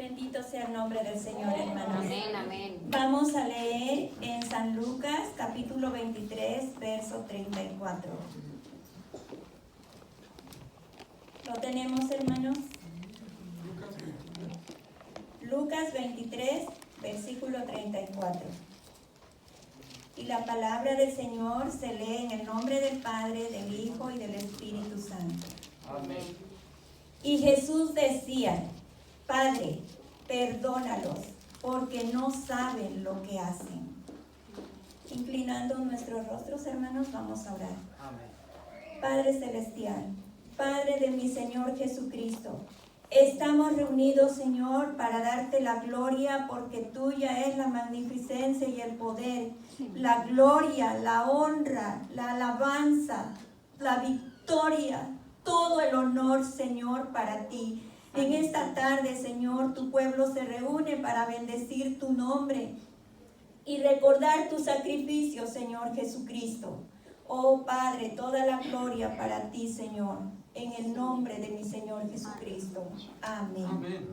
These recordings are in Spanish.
Bendito sea el nombre del Señor, hermanos. Amén, amén. Vamos a leer en San Lucas, capítulo 23, verso 34. ¿Lo tenemos, hermanos? Lucas 23, versículo 34. Y la palabra del Señor se lee en el nombre del Padre, del Hijo y del Espíritu Santo. Amén. Y Jesús decía: Padre, perdónalos, porque no saben lo que hacen. Inclinando nuestros rostros, hermanos, vamos a orar. Amén. Padre celestial, Padre de mi Señor Jesucristo, estamos reunidos, Señor, para darte la gloria, porque tuya es la magnificencia y el poder, la gloria, la honra, la alabanza, la victoria, todo el honor, Señor, para ti. En esta tarde, Señor, tu pueblo se reúne para bendecir tu nombre y recordar tu sacrificio, Señor Jesucristo. Oh Padre, toda la gloria para ti, Señor, en el nombre de mi Señor Jesucristo. Amén. Amén.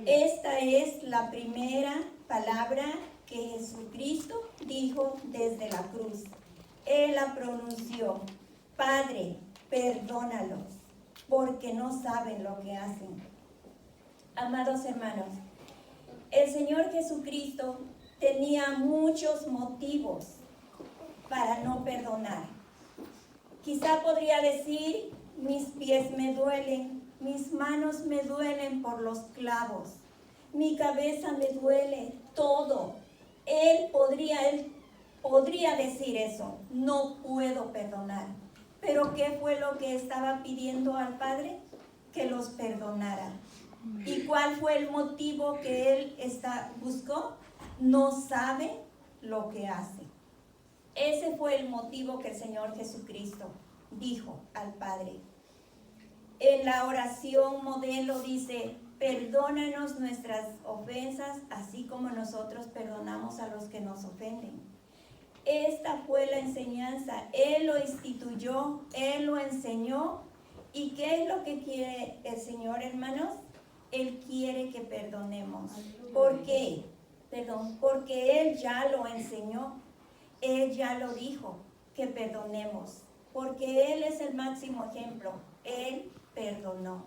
Esta es la primera palabra que Jesucristo dijo desde la cruz. Él la pronunció: Padre, perdónalos, porque no saben lo que hacen. Amados hermanos, el Señor Jesucristo tenía muchos motivos para no perdonar. Quizá podría decir: mis pies me duelen, mis manos me duelen por los clavos, mi cabeza me duele, todo. Él podría decir eso: no puedo perdonar. Pero ¿qué fue lo que estaba pidiendo al Padre? Que los perdonara. ¿Y cuál fue el motivo que él buscó? No sabe lo que hace. Ese fue el motivo que el Señor Jesucristo dijo al Padre. En la oración modelo dice: perdónanos nuestras ofensas, así como nosotros perdonamos a los que nos ofenden. Esta fue la enseñanza. Él lo instituyó, Él lo enseñó. ¿Y qué es lo que quiere el Señor, hermanos? Él quiere que perdonemos. ¿Por qué? Porque Él ya lo enseñó. Él ya lo dijo, que perdonemos. Porque Él es el máximo ejemplo. Él perdonó.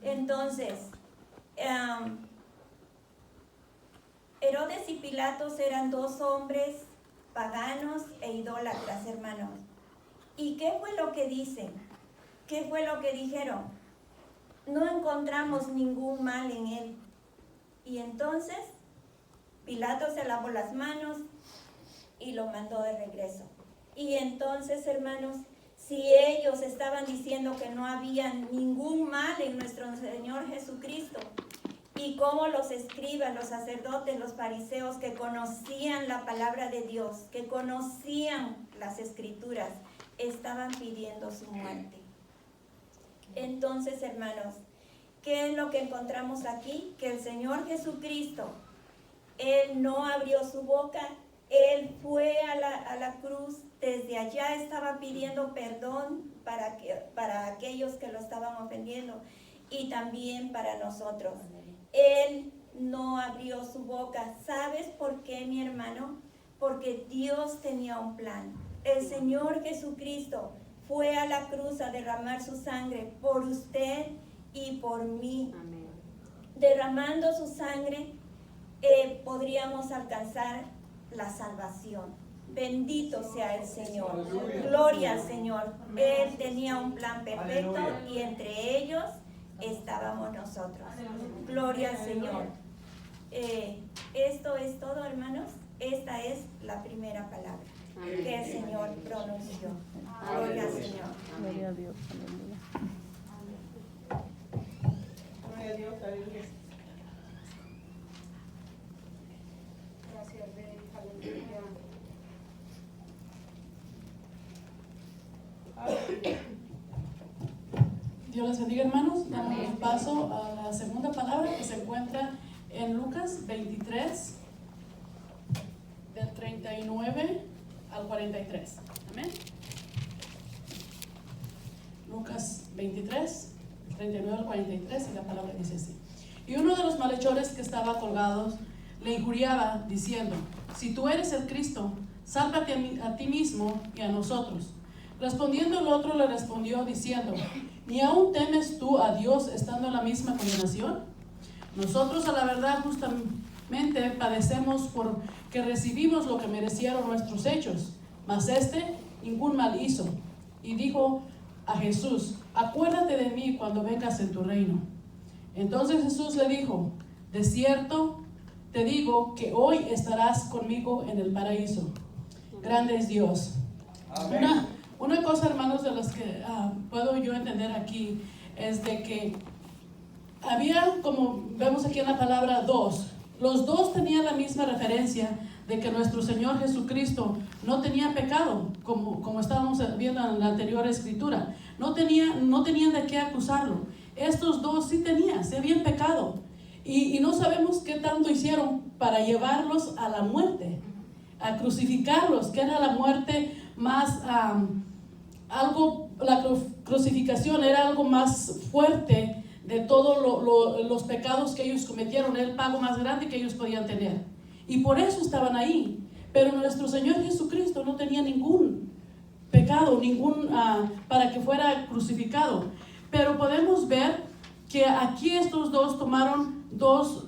Entonces, Herodes y Pilatos eran dos hombres paganos e idólatras, hermanos. ¿Y qué fue lo que dicen? ¿Qué fue lo que dijeron? No encontramos ningún mal en él. Y entonces Pilato se lavó las manos y lo mandó de regreso. Y entonces, hermanos, si ellos estaban diciendo que no había ningún mal en nuestro Señor Jesucristo, y como los escribas, los sacerdotes, los fariseos que conocían la palabra de Dios, que conocían las escrituras, estaban pidiendo su muerte. Entonces, hermanos, ¿qué es lo que encontramos aquí? Que el Señor Jesucristo, Él no abrió su boca, Él fue a la cruz, desde allá estaba pidiendo perdón para aquellos que lo estaban ofendiendo y también para nosotros. Él no abrió su boca. ¿Sabes por qué, mi hermano? Porque Dios tenía un plan. El Señor Jesucristo fue a la cruz a derramar su sangre por usted y por mí. Amén. Derramando su sangre, podríamos alcanzar la salvación. Bendito sea el Señor. Aleluya. Gloria al Señor. Él tenía un plan perfecto. Aleluya. Y entre ellos estábamos nosotros. Gloria al Señor. Esto es todo, hermanos. Esta es la primera palabra que el Señor pronunció. Gloria al Señor. Gloria a Dios, aleluya. Gloria a Dios, aleluya. Gracias, Rey. Aleluya. Dios les bendiga, hermanos. Damos paso a la segunda palabra que se encuentra en Lucas 23, del 39 al 43. Amén. Lucas 23, 39 al 43, y la palabra dice así: Y uno de los malhechores que estaba colgados le injuriaba diciendo: si tú eres el Cristo, sálvate a ti mismo y a nosotros. Respondiendo el otro le respondió diciendo: ¿ni aún temes tú a Dios estando en la misma condenación? Nosotros a la verdad justamente padecemos porque recibimos lo que merecieron nuestros hechos, mas ningún mal hizo. Y dijo a Jesús: acuérdate de mí cuando vengas en tu reino. Entonces Jesús le dijo: de cierto te digo que hoy estarás conmigo en el paraíso. Grande es Dios. Amén. Una cosa, hermanos, de las que puedo yo entender aquí es de que había, como vemos aquí en la palabra, dos. Los dos tenían la misma referencia de que nuestro Señor Jesucristo no tenía pecado, como estábamos viendo en la anterior escritura. No tenían de qué acusarlo. Estos dos sí se habían pecado. Y no sabemos qué tanto hicieron para llevarlos a la muerte, a crucificarlos, que era la muerte más, la crucificación era algo más fuerte de todos los pecados que ellos cometieron, era el pago más grande que ellos podían tener. Y por eso estaban ahí. Pero nuestro Señor Jesucristo no tenía ningún pecado, para que fuera crucificado. Pero podemos ver que aquí estos dos tomaron dos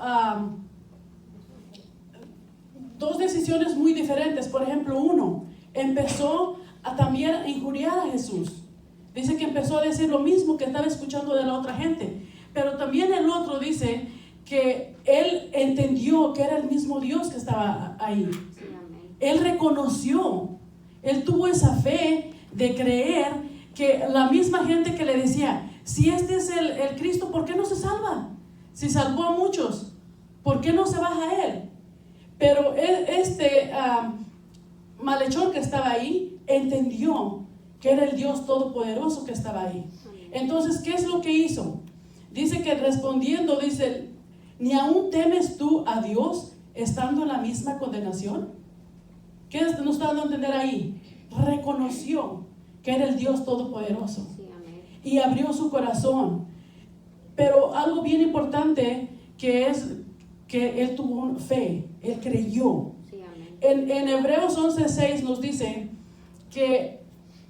decisiones muy diferentes. Por ejemplo, uno empezó también a injuriar a Jesús. Dice que empezó a decir lo mismo que estaba escuchando de la otra gente. Pero también el otro dice que él entendió que era el mismo Dios que estaba ahí. Sí, amén. Él reconoció, él tuvo esa fe de creer que la misma gente que le decía: si este es el Cristo, ¿por qué no se salva? Si salvó a muchos, ¿por qué no se baja a él? Pero este malhechor que estaba ahí entendió que era el Dios Todopoderoso que estaba ahí. Entonces, ¿qué es lo que hizo? Dice que respondiendo, dice: ¿ni aún temes tú a Dios estando en la misma condenación? ¿Qué nos está dando a entender ahí? Reconoció que era el Dios Todopoderoso. Sí, amén. Y abrió su corazón. Pero algo bien importante que es que él tuvo fe, él creyó. Sí, amén. En Hebreos 11:6 nos dice que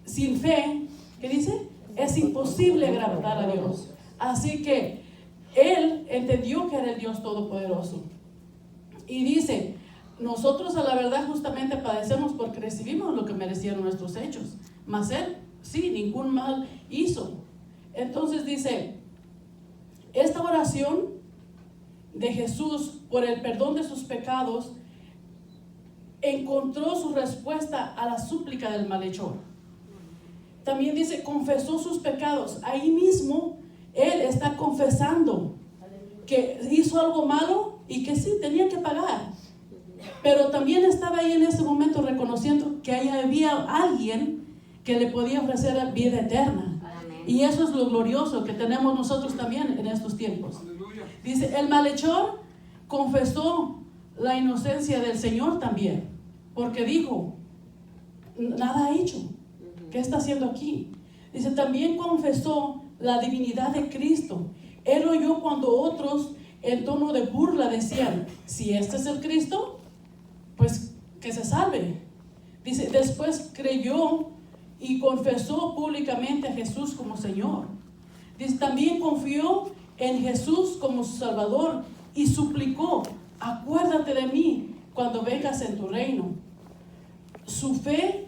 sin fe, ¿qué dice? Es imposible agradar a Dios. Así que él entendió que era el Dios Todopoderoso. Y dice: nosotros a la verdad justamente padecemos porque recibimos lo que merecieron nuestros hechos. Mas él, sí, ningún mal hizo. Entonces dice, esta oración de Jesús por el perdón de sus pecados encontró su respuesta a la súplica del malhechor. También dice, confesó sus pecados. Ahí mismo él está confesando que hizo algo malo y que sí, tenía que pagar. Pero también estaba ahí en ese momento reconociendo que ahí había alguien que le podía ofrecer vida eterna. Amén. Y eso es lo glorioso que tenemos nosotros también en estos tiempos. Dice, el malhechor confesó la inocencia del Señor también, porque dijo, nada ha hecho. ¿Qué está haciendo aquí? Dice, también confesó la divinidad de Cristo. Él oyó cuando otros en tono de burla decían, si este es el Cristo, pues que se salve. Dice, después creyó y confesó públicamente a Jesús como Señor. Dice, también confió en Jesús como su Salvador y suplicó, acuérdate de mí cuando vengas en tu reino. Su fe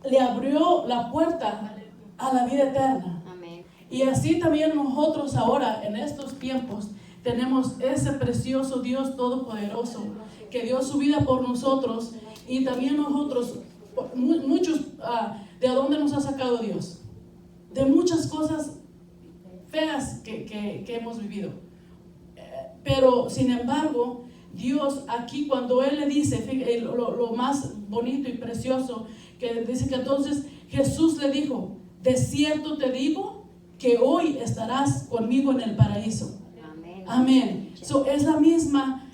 le abrió la puerta a la vida eterna. Amén. Y así también nosotros ahora, en estos tiempos, tenemos ese precioso Dios Todopoderoso que dio su vida por nosotros. Y también nosotros, muchos, ¿de dónde nos ha sacado Dios? De muchas cosas feas que hemos vivido. Pero, sin embargo, Dios aquí, cuando Él le dice, lo más bonito y precioso, que dice que entonces Jesús le dijo, de cierto te digo que hoy estarás conmigo en el paraíso. Amén. Amén. So, es la misma,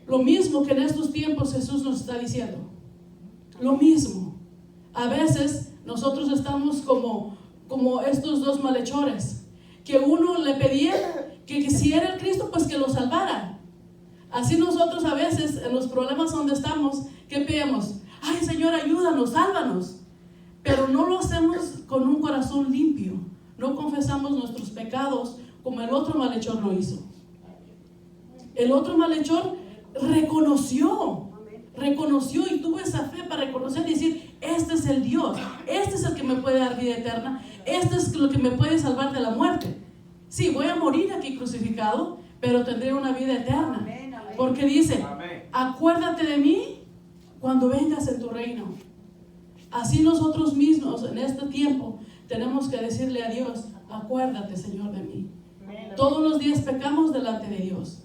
lo mismo que en estos tiempos Jesús nos está diciendo. Lo mismo. A veces nosotros estamos como estos dos malhechores, que uno le pedía que si era el Cristo, pues que lo salvara. Así nosotros a veces en los problemas donde estamos, ¿qué pedimos? Ay, Señor, ayúdanos, sálvanos. Pero no lo hacemos con un corazón limpio. No confesamos nuestros pecados como el otro malhechor lo hizo. El otro malhechor reconoció y tuvo esa fe para reconocer y decir, este es el Dios, este es el que me puede dar vida eterna, este es lo que me puede salvar de la muerte. Sí, voy a morir aquí crucificado, pero tendré una vida eterna. Porque dice, acuérdate de mí cuando vengas en tu reino. Así nosotros mismos en este tiempo tenemos que decirle a Dios, acuérdate, Señor, de mí. Todos los días pecamos delante de Dios,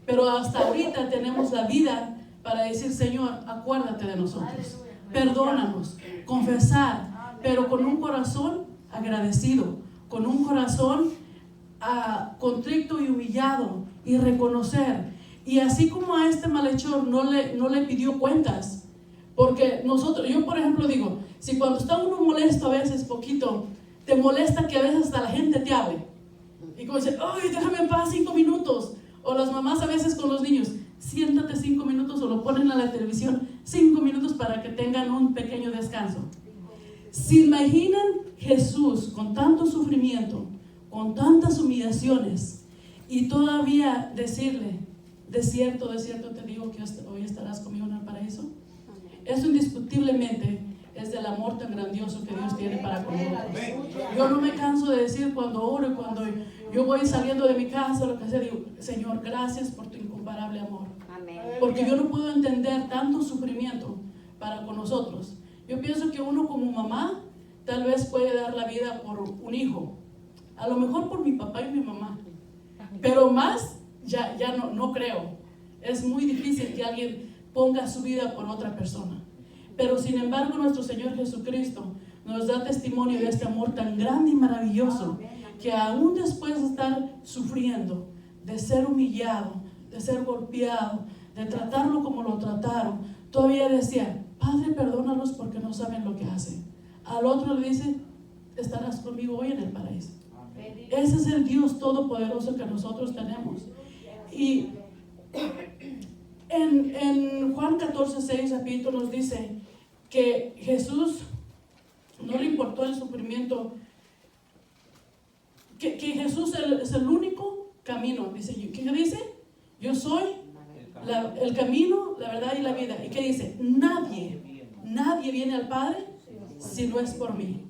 pero hasta ahorita tenemos la vida para decir, Señor, acuérdate de nosotros, perdónanos, confesar, pero con un corazón agradecido, con un corazón contrito y humillado, y reconocer. Y así como a este malhechor no le pidió cuentas, porque yo por ejemplo digo, si cuando está uno molesto a veces poquito, te molesta que a veces hasta la gente te hable, y como dice, ay, déjame en paz 5 minutos, o las mamás a veces con los niños, siéntate 5 minutos, o lo ponen a la televisión 5 minutos para que tengan un pequeño descanso. ¿Se imaginan Jesús con tanto sufrimiento, con tantas humillaciones, y todavía decirle, de cierto te digo que hoy estarás conmigo en el paraíso? Eso indiscutiblemente es del amor tan grandioso que Dios tiene para con nosotros. Yo no me canso de decir cuando oro, cuando yo voy saliendo de mi casa, lo que sea, digo, Señor, gracias por tu incomparable amor. Amén. Porque yo no puedo entender tanto sufrimiento para con nosotros. Yo pienso que uno como mamá tal vez puede dar la vida por un hijo, a lo mejor por mi papá y mi mamá, pero más ya no creo. Es muy difícil que alguien ponga su vida por otra persona, pero sin embargo nuestro Señor Jesucristo nos da testimonio de este amor tan grande y maravilloso, que aún después de estar sufriendo, de ser humillado, de ser golpeado, de tratarlo como lo trataron, todavía decía, Padre, perdónalos porque no saben lo que hacen. Al otro le dice, estarás conmigo hoy en el paraíso. Ese es el Dios todopoderoso que nosotros tenemos. Y en Juan 14:6, repito, nos dice que Jesús no le importó el sufrimiento, que Jesús es el único camino. Dice, ¿qué dice? Yo soy el camino, la verdad y la vida. ¿Y qué dice? Nadie viene al Padre si no es por mí.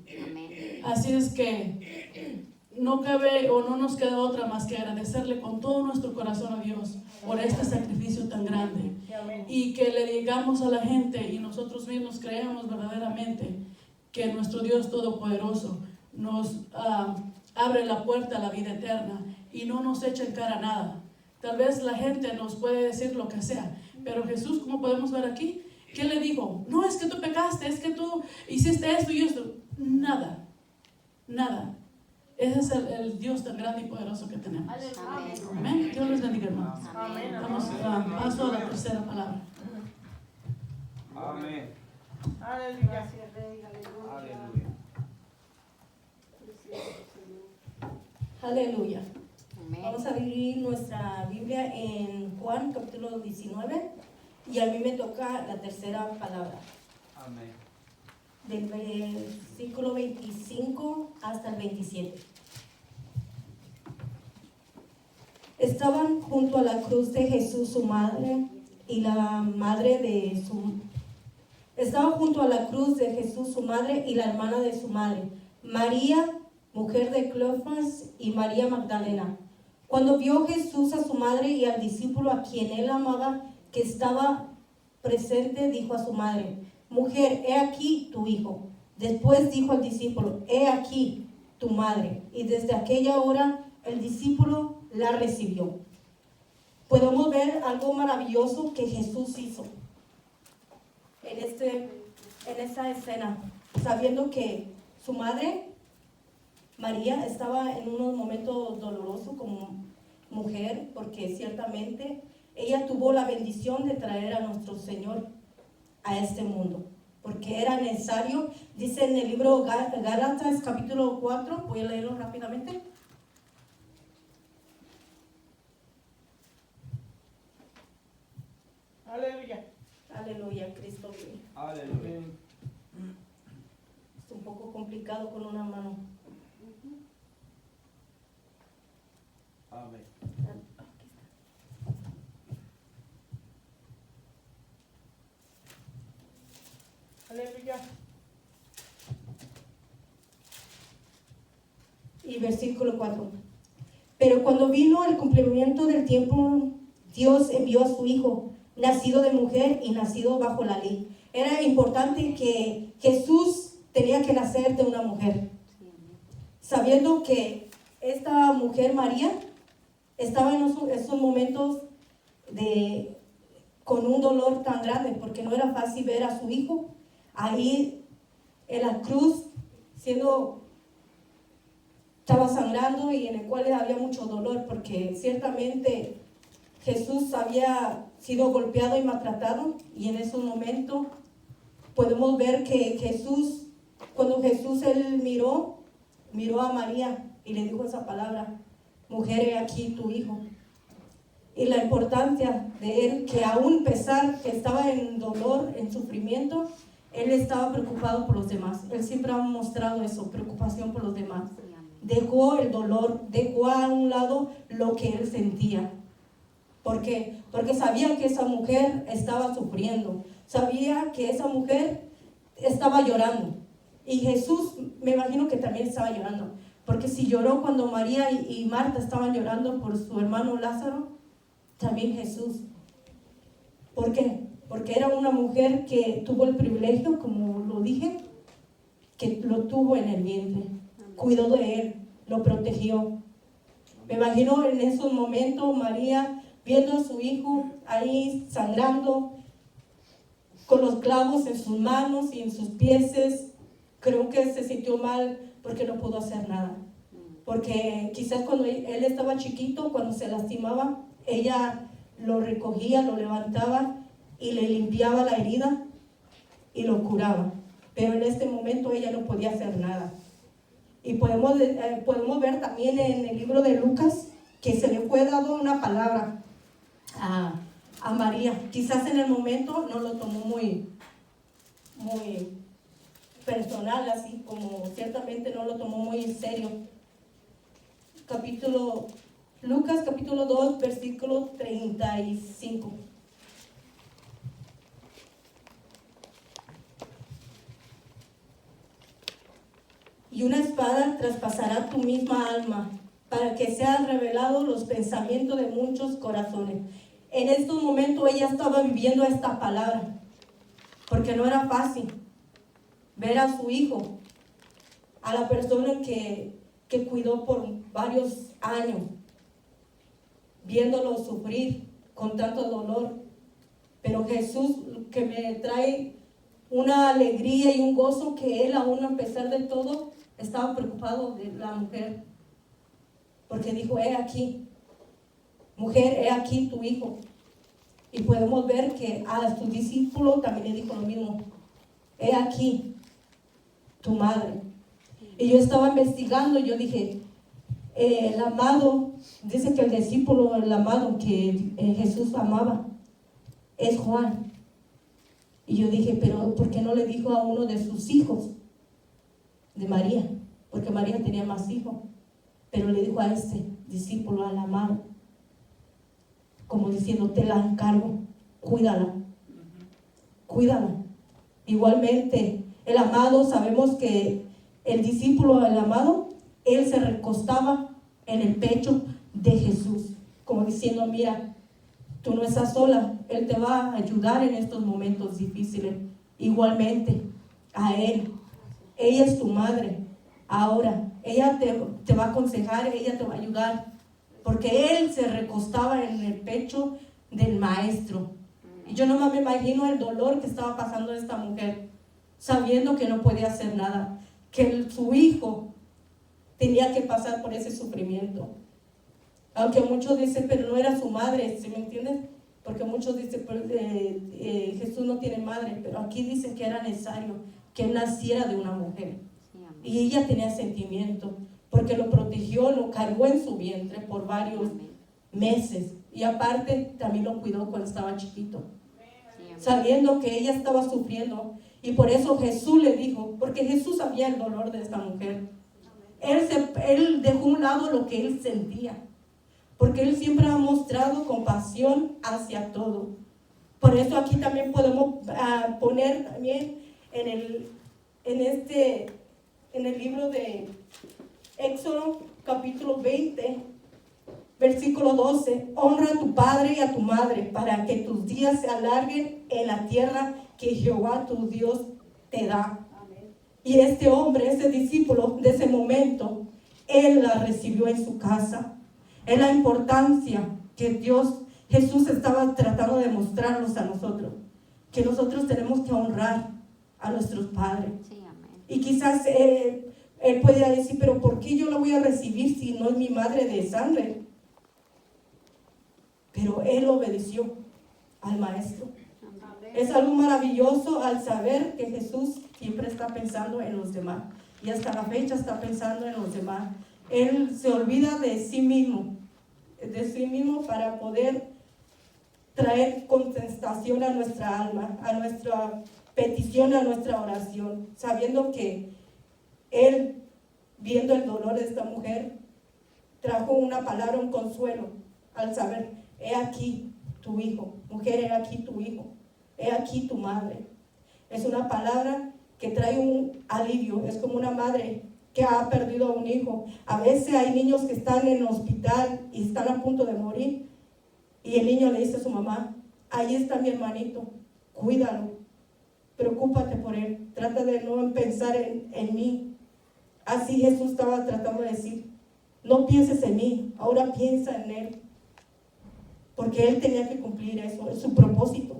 Así es que no cabe o no nos queda otra más que agradecerle con todo nuestro corazón a Dios por este sacrificio tan grande, y que le digamos a la gente y nosotros mismos creamos verdaderamente que nuestro Dios todopoderoso nos abre la puerta a la vida eterna y no nos echa en cara nada. Tal vez la gente nos puede decir lo que sea, pero Jesús, como podemos ver aquí, ¿qué le dijo? No, es que tú pecaste, es que tú hiciste esto y esto. Nada. Ese es el Dios tan grande y poderoso que tenemos. Amén. Dios les bendiga, hermanos. Vamos paso a la tercera palabra. Amén. Aleluya. Aleluya. Amén. Vamos a abrir nuestra Biblia en Juan capítulo 19, y a mí me toca la tercera palabra, Amén. del versículo 25 hasta el 27. Estaban junto a la cruz de Jesús su madre y la madre de su... Estaba junto a la cruz de Jesús su madre y la hermana de su madre, María, mujer de Cleofas, y María Magdalena. Cuando vio Jesús a su madre y al discípulo a quien él amaba que estaba presente, dijo a su madre, mujer, he aquí tu hijo. Después dijo al discípulo, he aquí tu madre. Y desde aquella hora el discípulo la recibió. Podemos ver algo maravilloso que Jesús hizo en esta escena, sabiendo que su madre, María, estaba en unos momentos dolorosos como mujer, porque ciertamente ella tuvo la bendición de traer a nuestro Señor a este mundo, porque era necesario. Dice en el libro Gálatas capítulo 4, voy a leerlo rápidamente. a Cristo vive. Aleluya. Es un poco complicado con una mano. Amén. Aleluya. Y versículo 4. Pero cuando vino el cumplimiento del tiempo, Dios envió a su Hijo, nacido de mujer y nacido bajo la ley. Era importante que Jesús tenía que nacer de una mujer, sabiendo que esta mujer María estaba en esos momentos con un dolor tan grande, porque no era fácil ver a su hijo ahí en la cruz estaba sangrando, y en el cual había mucho dolor, porque ciertamente Jesús había sido golpeado y maltratado. Y en ese momento podemos ver que cuando Jesús él miró a María y le dijo esa palabra: mujer, he aquí tu hijo. Y la importancia de él, que aún pesar que estaba en dolor, en sufrimiento, él estaba preocupado por los demás. Él siempre ha mostrado eso, preocupación por los demás. Dejó el dolor, dejó a un lado lo que él sentía. ¿Por qué? Porque sabía que esa mujer estaba sufriendo, sabía que esa mujer estaba llorando. Y Jesús, me imagino que también estaba llorando, porque si lloró cuando María y Marta estaban llorando por su hermano Lázaro, también Jesús. ¿Por qué? Porque era una mujer que tuvo el privilegio, como lo dije, que lo tuvo en el vientre. Cuidó de él, lo protegió. Me imagino en esos momentos María viendo a su hijo ahí sangrando, con los clavos en sus manos y en sus pies. Creo que se sintió mal porque no pudo hacer nada. Porque quizás cuando él estaba chiquito, cuando se lastimaba, ella lo recogía, lo levantaba y le limpiaba la herida y lo curaba. Pero en este momento ella no podía hacer nada. Y podemos ver también en el libro de Lucas que se le fue dado una palabra a María. Quizás en el momento no lo tomó muy personal, así como ciertamente no lo tomó muy en serio. Lucas capítulo 2, versículo 35. Y una espada traspasará tu misma alma, para que sean revelados los pensamientos de muchos corazones. En estos momentos ella estaba viviendo esta palabra, porque no era fácil ver a su hijo, a la persona que cuidó por varios años, viéndolo sufrir con tanto dolor. Pero Jesús, que me trae una alegría y un gozo, que él aún a pesar de todo estaba preocupado de la mujer, porque dijo: he aquí, mujer, he aquí tu hijo. Y podemos ver que a su discípulo también le dijo lo mismo: he aquí tu madre. Y yo estaba investigando y yo dije, el amado, dice que el discípulo, el amado que Jesús amaba, es Juan. Y yo dije, pero ¿por qué no le dijo a uno de sus hijos, de María? Porque María tenía más hijos, pero le dijo a este discípulo, al amado, como diciendo: te la encargo, cuídala, cuídala. Igualmente, el amado, sabemos que el discípulo, el amado, él se recostaba en el pecho de Jesús, como diciendo: mira, tú no estás sola, él te va a ayudar en estos momentos difíciles. Igualmente, a él, ella es tu madre. Ahora, ella te va a aconsejar, ella te va a ayudar, porque él se recostaba en el pecho del maestro. Y yo nomás me imagino el dolor que estaba pasando esta mujer, sabiendo que no podía hacer nada, que su hijo tenía que pasar por ese sufrimiento. Aunque muchos dicen, pero no era su madre, ¿sí me entiendes? Porque muchos dicen, Jesús no tiene madre, pero aquí dicen que era necesario que él naciera de una mujer. Y ella tenía sentimiento, porque lo protegió, lo cargó en su vientre por varios meses. Y aparte, también lo cuidó cuando estaba chiquito. sabiendo que ella estaba sufriendo. Y por eso Jesús le dijo, porque Jesús sabía el dolor de esta mujer. Él dejó a un lado lo que él sentía, porque él siempre ha mostrado compasión hacia todo. Por eso aquí también podemos poner también en el libro de Éxodo capítulo 20, versículo 12, honra a tu padre y a tu madre para que tus días se alarguen en la tierra que Jehová tu Dios te da. Y este hombre, ese discípulo de ese momento, él la recibió en su casa. Es la importancia que Jesús estaba tratando de mostrarnos a nosotros, que nosotros tenemos que honrar a nuestros padres. Sí, amén. Y quizás él podría decir, pero ¿por qué yo la voy a recibir si no es mi madre de sangre? Pero él obedeció al maestro. Es algo maravilloso al saber que Jesús siempre está pensando en los demás. Y hasta la fecha está pensando en los demás. Él se olvida de sí mismo para poder traer contestación a nuestra alma, a nuestra petición, a nuestra oración, sabiendo que Él, viendo el dolor de esta mujer, trajo una palabra, un consuelo, al saber, he aquí tu hijo, mujer, he aquí tu hijo, he aquí tu madre. Es una palabra que trae un alivio, es como una madre que ha perdido a un hijo. A veces hay niños que están en el hospital y están a punto de morir, y el niño le dice a su mamá, ahí está mi hermanito, cuídalo, preocúpate por él, trata de no pensar en mí. Así Jesús estaba tratando de decir, no pienses en mí, ahora piensa en él, porque él tenía que cumplir eso, es su propósito.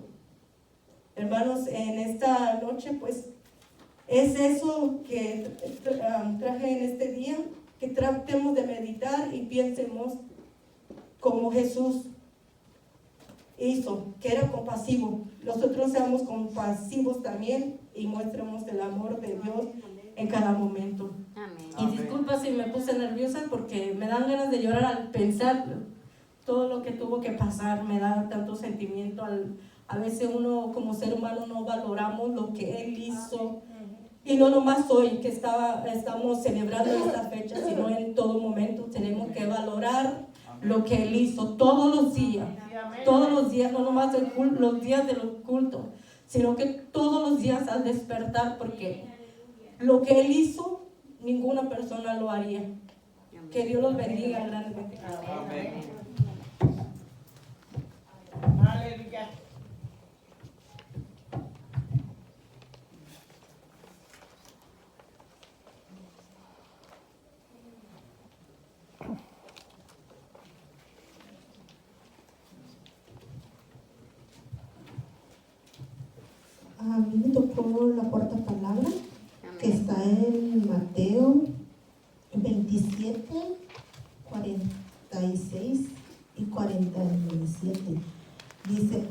Hermanos, en esta noche pues es eso que traje en este día, que tratemos de meditar y piensemos como Jesús hizo, que era compasivo. Nosotros seamos compasivos también y muestremos el amor de Dios en cada momento. Amén. Y disculpa si me puse nerviosa porque me dan ganas de llorar al pensar todo lo que tuvo que pasar, me da tanto sentimiento. A veces uno como ser humano no valoramos lo que Él hizo. Y no nomás hoy que estamos celebrando esta fecha, sino en todo momento tenemos que valorar lo que Él hizo todos los días, no nomás los días de los cultos, sino que todos los días al despertar, porque lo que Él hizo, ninguna persona lo haría. Que Dios los bendiga grandemente. Amén. Aleluya. A mí me tocó la cuarta palabra, que Amén. está en Mateo 27, 46 y 47. Dice,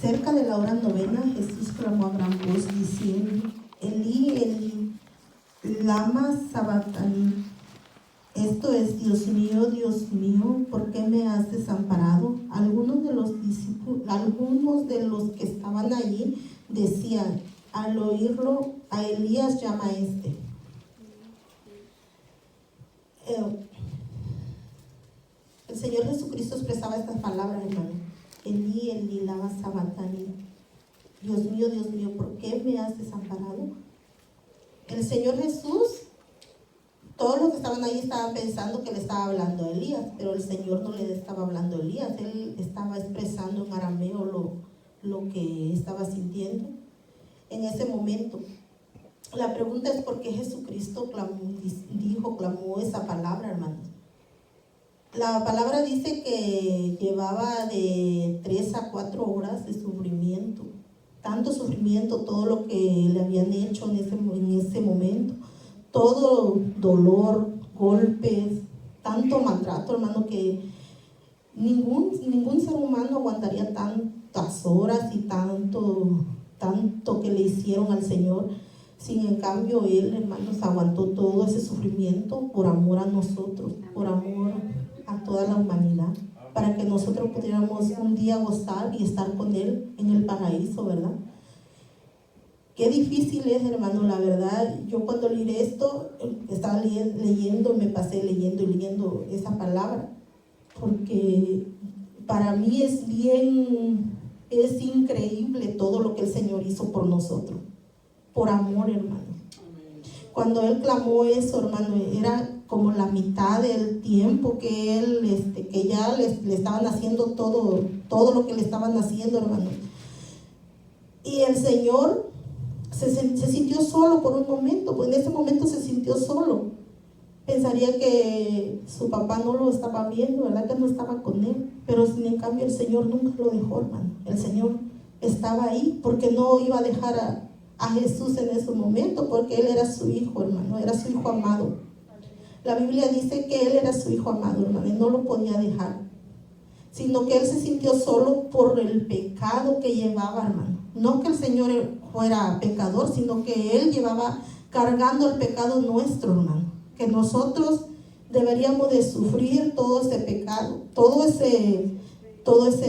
cerca de la hora novena, Jesús clamó a gran voz diciendo, Elí, Elí, lama sabactani. Esto es, Dios mío, ¿por qué me has desamparado? Algunos de los que estaban allí decían, al oírlo, a Elías llama a este. El Señor Jesucristo expresaba estas palabras, hermano. Elí, Elí, lama sabactani. Dios mío, ¿por qué me has desamparado? El Señor Jesús, todos los que estaban ahí estaban pensando que le estaba hablando a Elías, pero el Señor no le estaba hablando a Elías. Él estaba expresando en arameo lo que estaba sintiendo en ese momento. La pregunta es por qué Jesucristo clamó esa palabra, hermanos. La palabra dice que llevaba de 3 a 4 horas de sufrimiento. Tanto sufrimiento, todo lo que le habían hecho en ese momento. Todo dolor, golpes, tanto maltrato, hermano, que ningún ser humano aguantaría tantas horas y tanto que le hicieron al Señor. Sin en cambio, Él, hermanos, aguantó todo ese sufrimiento por amor a nosotros, por amor a toda la humanidad, para que nosotros pudiéramos un día gozar y estar con Él en el paraíso, ¿verdad? Qué difícil es, hermano, la verdad. Yo cuando leí esto, estaba leyendo, me pasé leyendo y leyendo esa palabra, porque para mí es increíble todo lo que el Señor hizo por nosotros, por amor, hermano. Cuando Él clamó eso, hermano, era como la mitad del tiempo que Él, que ya le estaban haciendo todo lo que le estaban haciendo, hermano. Y el Señor se sintió solo por un momento, pues en ese momento se sintió solo. Pensaría que su papá no lo estaba viendo, ¿verdad? Que no estaba con él. Pero sin en cambio el Señor nunca lo dejó, hermano. El Señor estaba ahí porque no iba a dejar a Jesús en ese momento, porque Él era su hijo, hermano, era su hijo amado. La Biblia dice que Él era su hijo amado, hermano, y no lo podía dejar. Sino que Él se sintió solo por el pecado que llevaba, hermano. No que el Señor fuera pecador, sino que Él llevaba cargando el pecado nuestro, hermano. Que nosotros deberíamos de sufrir todo ese pecado, todo ese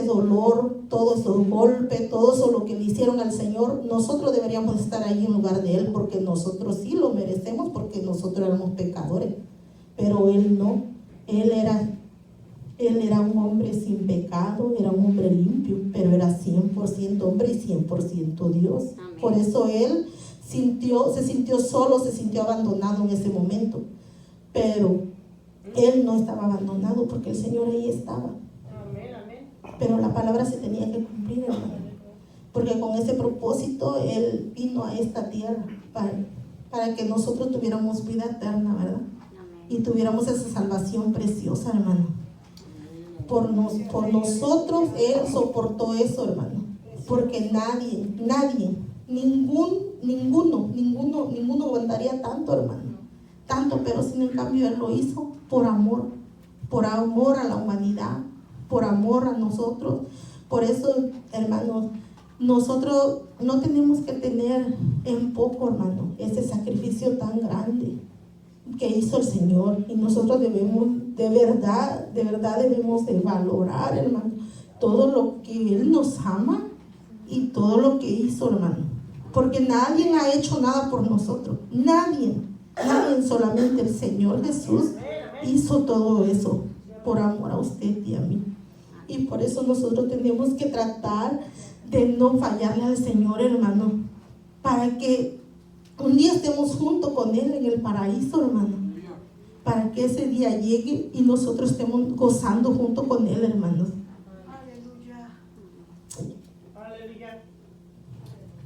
dolor, todos esos golpes, todo eso lo que le hicieron al Señor. Nosotros deberíamos estar ahí en lugar de Él, porque nosotros sí lo merecemos, porque nosotros éramos pecadores. Pero Él no. Él era un hombre sin pecado, era un hombre limpio, pero era 100% hombre y 100% Dios. Amén. Por eso Él se sintió solo, se sintió abandonado en ese momento. Pero Él no estaba abandonado, porque el Señor ahí estaba. Pero la palabra se tenía que cumplir, hermano. Porque con ese propósito Él vino a esta tierra para que nosotros tuviéramos vida eterna, ¿verdad? Y tuviéramos esa salvación preciosa, hermano. Por nosotros Él soportó eso, hermano. Porque ninguno aguantaría tanto, hermano. Tanto, pero sin en cambio Él lo hizo por amor a la humanidad, por amor a nosotros. Por eso, hermanos, nosotros no tenemos que tener en poco, hermano, ese sacrificio tan grande que hizo el Señor. Y nosotros debemos, de verdad debemos de valorar, hermano, todo lo que Él nos ama y todo lo que hizo, hermano. Porque nadie ha hecho nada por nosotros. Nadie, solamente el Señor Jesús hizo todo eso por amor a usted y a mí. Y por eso nosotros tenemos que tratar de no fallarle al Señor, hermano, para que un día estemos junto con Él en el paraíso, hermano, para que ese día llegue y nosotros estemos gozando junto con Él, hermanos. Aleluya. Aleluya.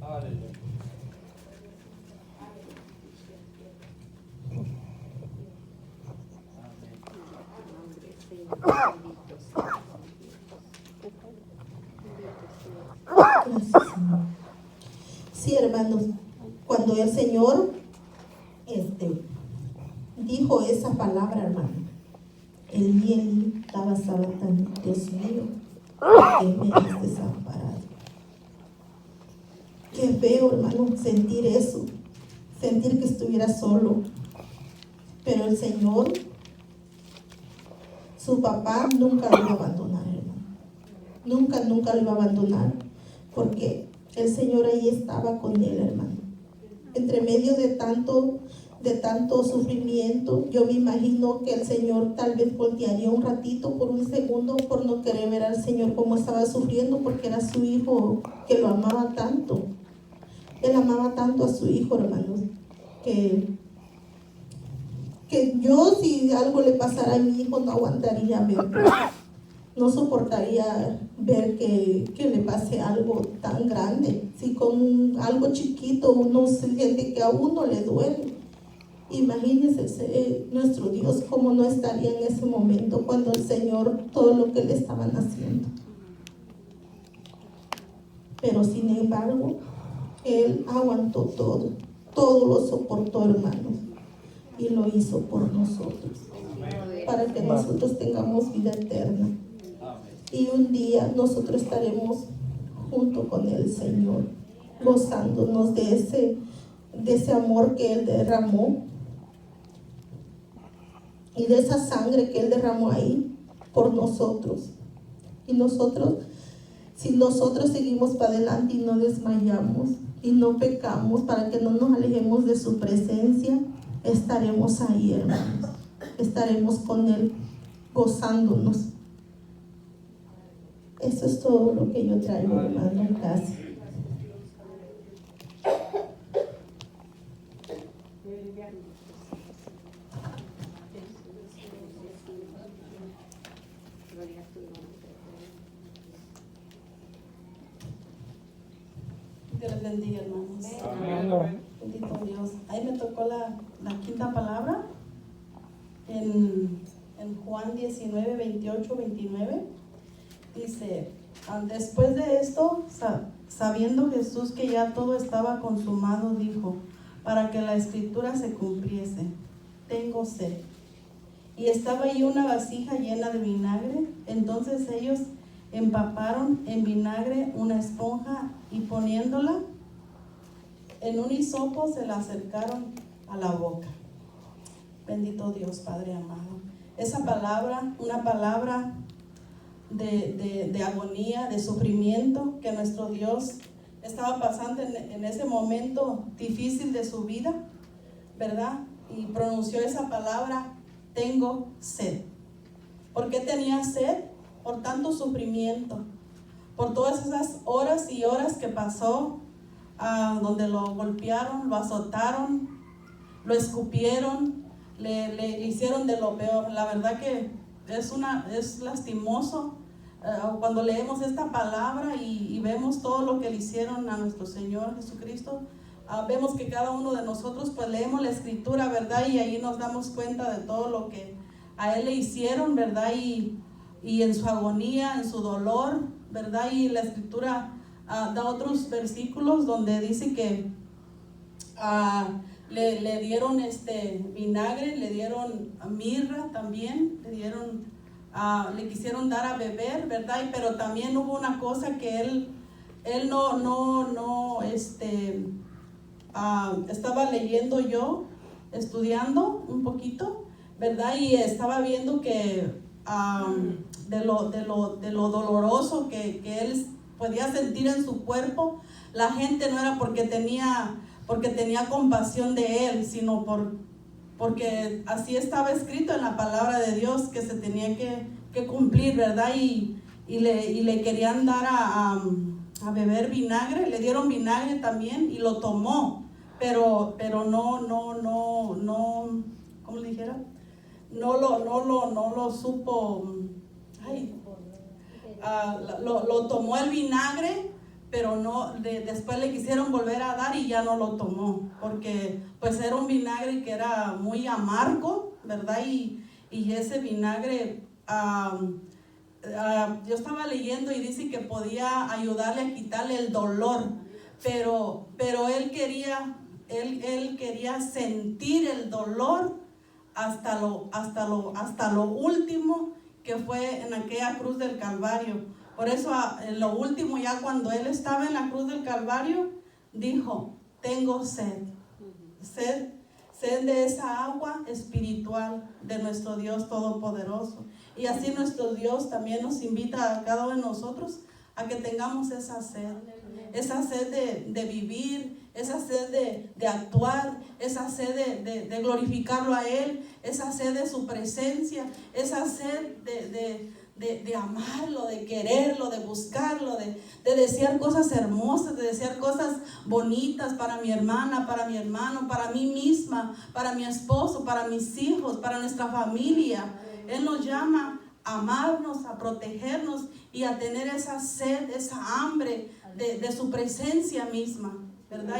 Aleluya. Gracias, Señor. Sí, hermanos, cuando el Señor dijo esa palabra, hermano, Eli estaba sabatani, Dios mío, ¿por qué me has desamparado? Qué feo, hermano, sentir eso, sentir que estuviera solo. Pero el Señor, su papá nunca lo iba a abandonar, hermano. Nunca lo iba a abandonar, porque el Señor ahí estaba con él, hermano. Entre medio de tanto sufrimiento, yo me imagino que el Señor tal vez voltearía un ratito, por un segundo, por no querer ver al Señor cómo estaba sufriendo, porque era su hijo que lo amaba tanto. Él amaba tanto a su hijo, hermanos, que yo, si algo le pasara a mi hijo, no aguantaría verlo. No soportaría ver que le pase algo tan grande. Si con algo chiquito uno siente que a uno le duele, imagínense nuestro Dios cómo no estaría en ese momento cuando el Señor, todo lo que le estaban haciendo. Pero sin embargo, Él aguantó todo lo soportó, hermanos, y lo hizo por nosotros, para que nosotros tengamos vida eterna. Y un día nosotros estaremos junto con el Señor, gozándonos de ese amor que Él derramó y de esa sangre que Él derramó ahí por nosotros. Y si nosotros seguimos para adelante y no desmayamos y no pecamos, para que no nos alejemos de su presencia, estaremos ahí, hermanos. Estaremos con Él, gozándonos. Eso es todo lo que yo traigo, hermano. Gracias. Gloria a tu nombre. Dios les bendiga, hermanos. Amén. Bendito Dios. Ahí me tocó la quinta palabra en Juan 19, 28, 29. Dice, después de esto, sabiendo Jesús que ya todo estaba consumado, dijo, para que la escritura se cumpliese, tengo sed. Y estaba allí una vasija llena de vinagre. Entonces ellos empaparon en vinagre una esponja y poniéndola en un hisopo se la acercaron a la boca. Bendito Dios, Padre amado. Esa palabra, una palabra de agonía, de sufrimiento que nuestro Dios estaba pasando en ese momento difícil de su vida, ¿verdad? Y pronunció esa palabra, tengo sed. ¿Por qué tenía sed? Por tanto sufrimiento, por todas esas horas y horas que pasó, donde lo golpearon, lo azotaron, lo escupieron, le hicieron de lo peor. La verdad que es lastimoso cuando leemos esta palabra y vemos todo lo que le hicieron a nuestro Señor Jesucristo. Vemos que cada uno de nosotros pues leemos la escritura, ¿verdad? Y ahí nos damos cuenta de todo lo que a Él le hicieron, ¿verdad? Y en su agonía, en su dolor, ¿verdad? Y la escritura da otros versículos donde dice que le dieron vinagre, le dieron mirra también, le quisieron dar a beber, ¿verdad? Pero también hubo una cosa que él estaba leyendo yo, estudiando un poquito, ¿verdad? Y estaba viendo que de lo doloroso que él podía sentir en su cuerpo, la gente no era porque tenía compasión de él, sino porque así estaba escrito en la palabra de Dios que se tenía que cumplir, ¿verdad? Y le querían dar a beber vinagre, le dieron vinagre también y lo tomó, pero no, ¿cómo le dijera? No lo supo, lo tomó el vinagre, pero después le quisieron volver a dar y ya no lo tomó, porque pues era un vinagre que era muy amargo, ¿verdad? Y ese vinagre, yo estaba leyendo y dice que podía ayudarle a quitarle el dolor, pero él quería sentir el dolor hasta lo último, que fue en aquella cruz del Calvario. Por eso en lo último, ya cuando él estaba en la cruz del Calvario, dijo, tengo sed de esa agua espiritual de nuestro Dios Todopoderoso. Y así nuestro Dios también nos invita a cada uno de nosotros a que tengamos esa sed de vivir, esa sed de actuar, esa sed de glorificarlo a Él, esa sed de su presencia, esa sed de amarlo, de quererlo, de buscarlo, de desear cosas hermosas, de desear cosas bonitas para mi hermana, para mi hermano, para mí misma, para mi esposo, para mis hijos, para nuestra familia. Él nos llama a amarnos, a protegernos y a tener esa sed, esa hambre de su presencia misma, ¿verdad?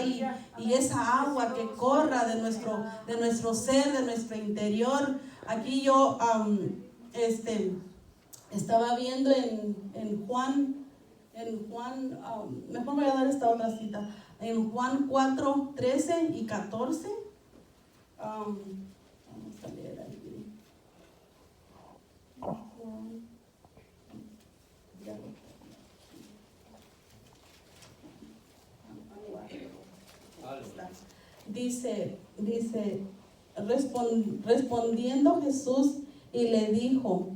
Y esa agua que corra de nuestro ser, de nuestro interior. Aquí yo estaba viendo en Juan, mejor voy a dar esta otra cita, en Juan 4, 13 y 14. Vamos a leer aquí. Dice, respondiendo Jesús y le dijo,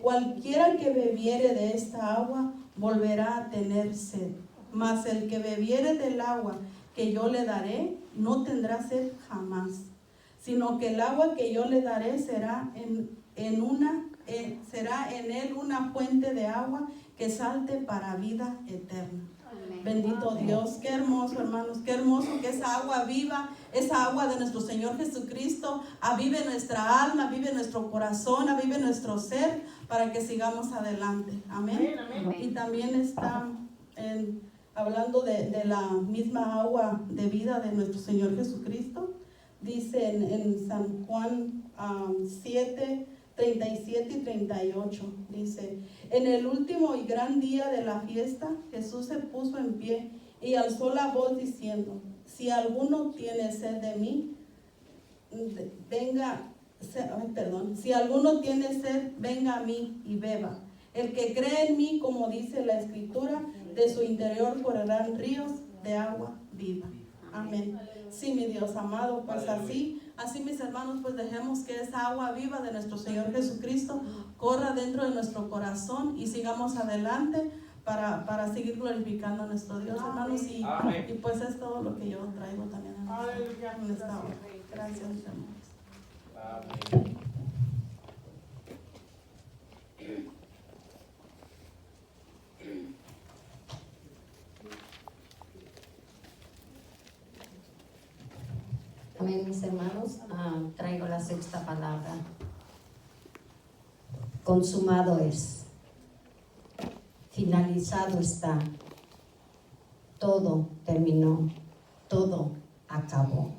Cualquiera que bebiere de esta agua volverá a tener sed, mas el que bebiere del agua que yo le daré no tendrá sed jamás, sino que el agua que yo le daré será será en él una fuente de agua que salte para vida eterna. Bendito Dios, qué hermoso, hermanos, qué hermoso que esa agua viva, esa agua de nuestro Señor Jesucristo, avive nuestra alma, avive nuestro corazón, avive nuestro ser, para que sigamos adelante. Amén. Y también está hablando de la misma agua de vida de nuestro Señor Jesucristo. Dice en San Juan 7, 37 y 38, dice: en el último y gran día de la fiesta, Jesús se puso en pie y alzó la voz diciendo: si alguno tiene sed de mí, si alguno tiene sed, venga a mí y beba. El que cree en mí, como dice la Escritura, de su interior correrán ríos de agua viva. Amén. Sí, mi Dios amado, pues así mis hermanos, pues dejemos que esa agua viva de nuestro Señor Jesucristo corra dentro de nuestro corazón y sigamos adelante para seguir glorificando a nuestro Dios, hermanos. Y pues es todo lo que yo traigo también en esta hora. Gracias, hermanos. Amén. Amén, mis hermanos. Traigo la sexta palabra. Consumado es. Finalizado está. Todo terminó. Todo acabó.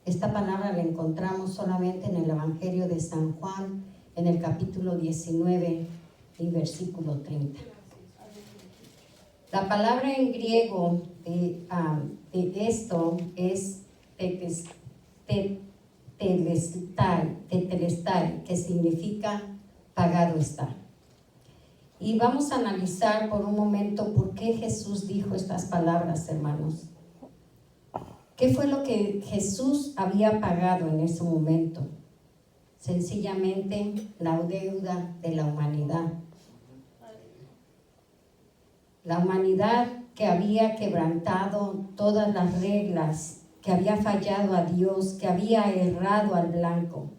Esta palabra la encontramos solamente en el Evangelio de San Juan, en el capítulo 19 y versículo 30. La palabra en griego de esto es tetelestai, que significa pagado está. Y vamos a analizar por un momento por qué Jesús dijo estas palabras, hermanos. ¿Qué fue lo que Jesús había pagado en ese momento? Sencillamente la deuda de la humanidad. La humanidad que había quebrantado todas las reglas, que había fallado a Dios, que había errado al blanco,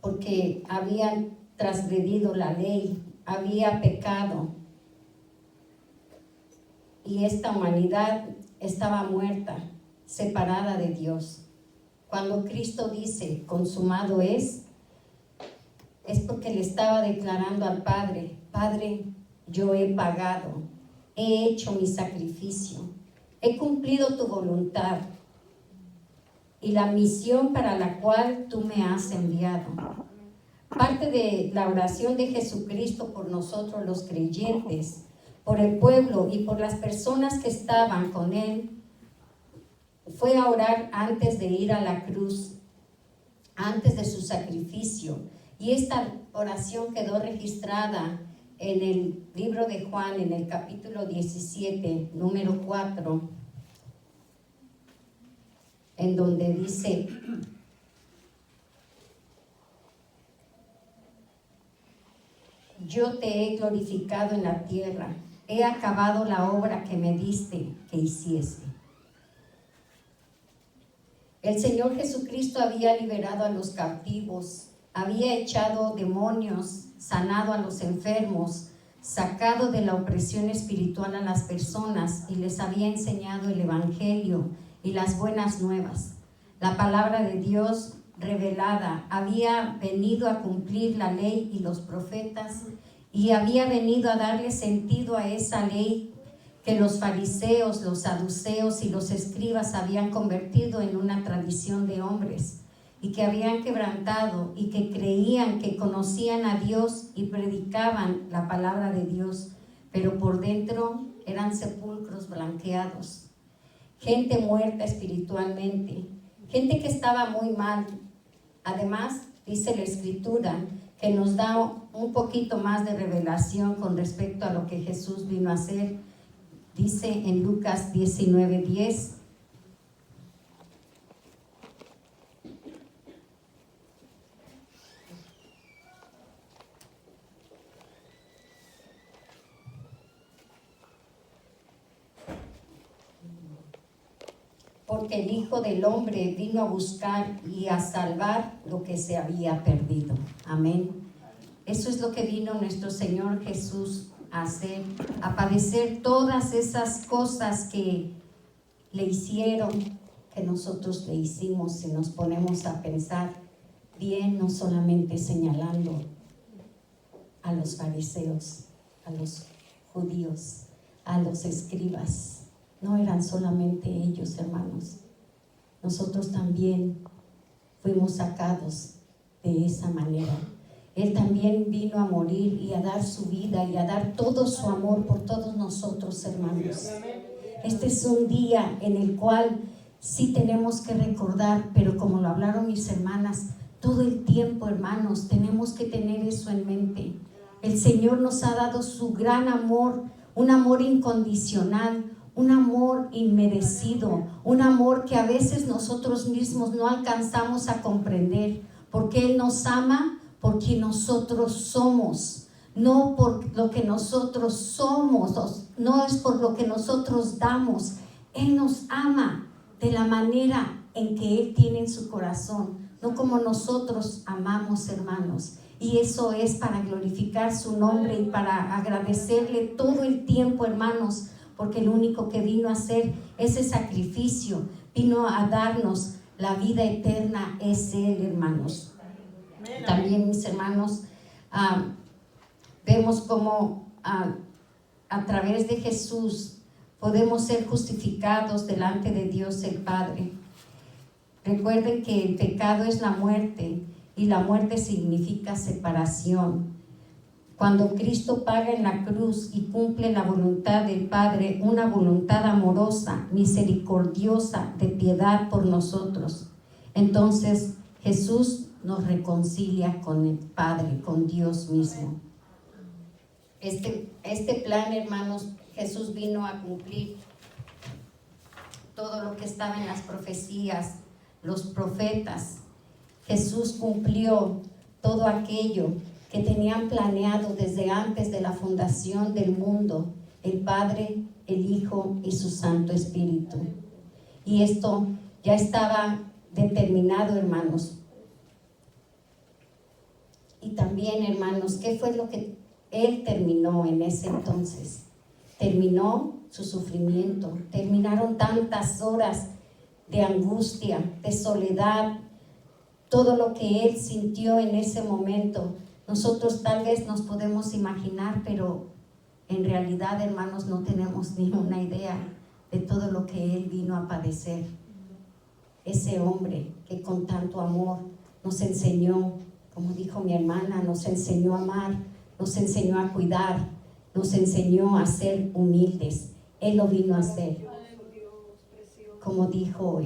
porque habían transgredido la ley, había pecado. Y esta humanidad estaba muerta, separada de Dios. Cuando Cristo dice, consumado es porque le estaba declarando al Padre: Padre, yo he pagado, he hecho mi sacrificio, he cumplido tu voluntad y la misión para la cual tú me has enviado. Parte de la oración de Jesucristo por nosotros los creyentes, por el pueblo y por las personas que estaban con él, fue a orar antes de ir a la cruz, antes de su sacrificio. Y esta oración quedó registrada en el libro de Juan, en el capítulo 17, número 4, en donde dice: yo te he glorificado en la tierra, he acabado la obra que me diste que hiciese. El Señor Jesucristo había liberado a los cautivos, había echado demonios, sanado a los enfermos, sacado de la opresión espiritual a las personas y les había enseñado el Evangelio y las buenas nuevas. La palabra de Dios revelada había venido a cumplir la ley y los profetas y había venido a darle sentido a esa ley que los fariseos, los saduceos y los escribas habían convertido en una tradición de hombres y que habían quebrantado y que creían que conocían a Dios y predicaban la palabra de Dios, pero por dentro eran sepulcros blanqueados, gente muerta espiritualmente, gente que estaba muy mal. Además, dice la Escritura que nos da un poquito más de revelación con respecto a lo que Jesús vino a hacer. Dice en Lucas porque el Hijo del Hombre vino a buscar y a salvar lo que se había perdido. Amén. Eso es lo que vino nuestro Señor Jesús a hacer, a padecer todas esas cosas que le hicieron, que nosotros le hicimos, si nos ponemos a pensar bien, no solamente señalando a los fariseos, a los judíos, a los escribas. No eran solamente ellos, hermanos. Nosotros también fuimos sacados de esa manera. Él también vino a morir y a dar su vida y a dar todo su amor por todos nosotros, hermanos. Este es un día en el cual sí tenemos que recordar, pero como lo hablaron mis hermanas, todo el tiempo, hermanos, tenemos que tener eso en mente. El Señor nos ha dado su gran amor, un amor incondicional, un amor inmerecido, un amor que a veces nosotros mismos no alcanzamos a comprender, porque Él nos ama porque nosotros somos, no por lo que nosotros somos, no es por lo que nosotros damos. Él nos ama de la manera en que Él tiene en su corazón, no como nosotros amamos, hermanos. Y eso es para glorificar su nombre y para agradecerle todo el tiempo, hermanos, porque el único que vino a hacer ese sacrificio, vino a darnos la vida eterna, es Él, hermanos. También, mis hermanos, vemos cómo a través de Jesús podemos ser justificados delante de Dios el Padre. Recuerden que el pecado es la muerte y la muerte significa separación. Cuando Cristo paga en la cruz y cumple la voluntad del Padre, una voluntad amorosa, misericordiosa, de piedad por nosotros, entonces Jesús nos reconcilia con el Padre, con Dios mismo. Este plan, hermanos, Jesús vino a cumplir todo lo que estaba en las profecías, los profetas. Jesús cumplió todo aquello que tenían planeado desde antes de la fundación del mundo, el Padre, el Hijo y su Santo Espíritu. Y esto ya estaba determinado, hermanos. Y también, hermanos, ¿qué fue lo que Él terminó en ese entonces? Terminó su sufrimiento, terminaron tantas horas de angustia, de soledad, todo lo que Él sintió en ese momento. Nosotros tal vez nos podemos imaginar, pero en realidad, hermanos, no tenemos ni una idea de todo lo que Él vino a padecer. Ese hombre que con tanto amor nos enseñó, como dijo mi hermana, nos enseñó a amar, nos enseñó a cuidar, nos enseñó a ser humildes. Él lo vino a hacer. Como dijo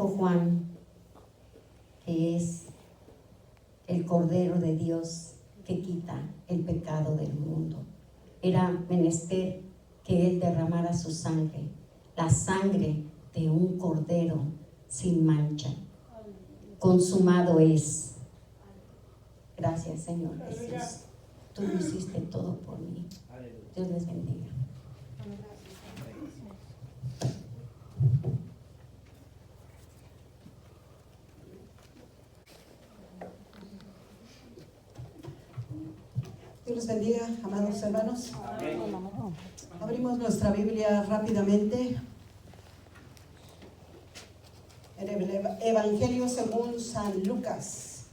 Juan, que es el Cordero de Dios que quita el pecado del mundo. Era menester que Él derramara su sangre, la sangre de un cordero sin mancha. Consumado es. Gracias, Señor Jesús. Tú lo hiciste todo por mí. Dios les bendiga. Dios les bendiga, amados hermanos. Abrimos nuestra Biblia rápidamente en el Evangelio según San Lucas.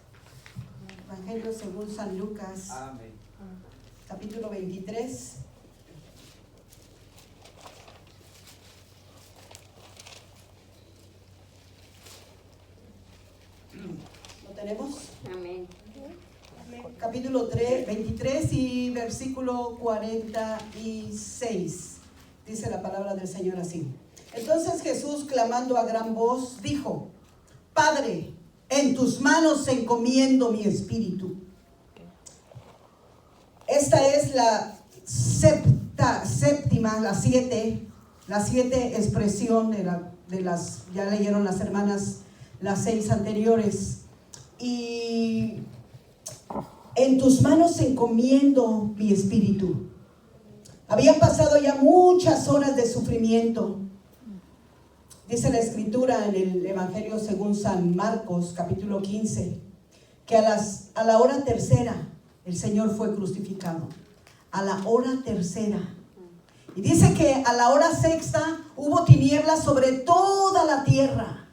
Evangelio según San Lucas. Amén. Capítulo 23. ¿Lo tenemos? Amén. Capítulo 23 y versículo 46. Dice la palabra del Señor así. Entonces Jesús, clamando a gran voz, dijo: Padre, en tus manos encomiendo mi espíritu. Esta es la séptima, la siete expresión de las, ya leyeron las hermanas las 6 anteriores. Y en tus manos encomiendo mi espíritu. Habían pasado ya muchas horas de sufrimiento. Dice la escritura en el Evangelio según San Marcos, capítulo 15, que a la hora tercera el Señor fue crucificado. A la hora tercera. Y dice que a la hora sexta hubo tinieblas sobre toda la tierra.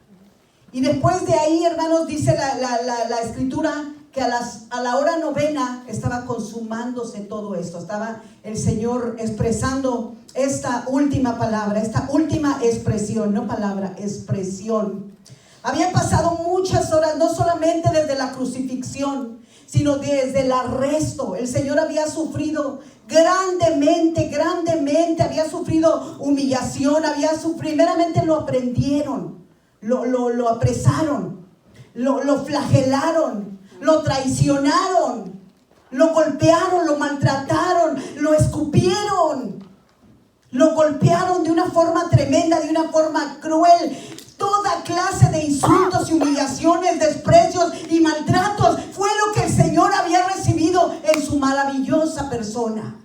Y después de ahí, hermanos, dice la escritura que a la hora novena estaba consumándose todo esto. Estaba el Señor expresando esta última palabra, esta última expresión, no palabra, expresión. Habían pasado muchas horas, no solamente desde la crucifixión, sino desde el arresto. El Señor había sufrido grandemente, había sufrido humillación, primeramente lo aprendieron, lo apresaron, lo flagelaron, lo traicionaron, lo golpearon, lo maltrataron, lo escupieron, lo golpearon de una forma tremenda, de una forma cruel. Toda clase de insultos y humillaciones, desprecios y maltratos fue lo que el Señor había recibido en su maravillosa persona.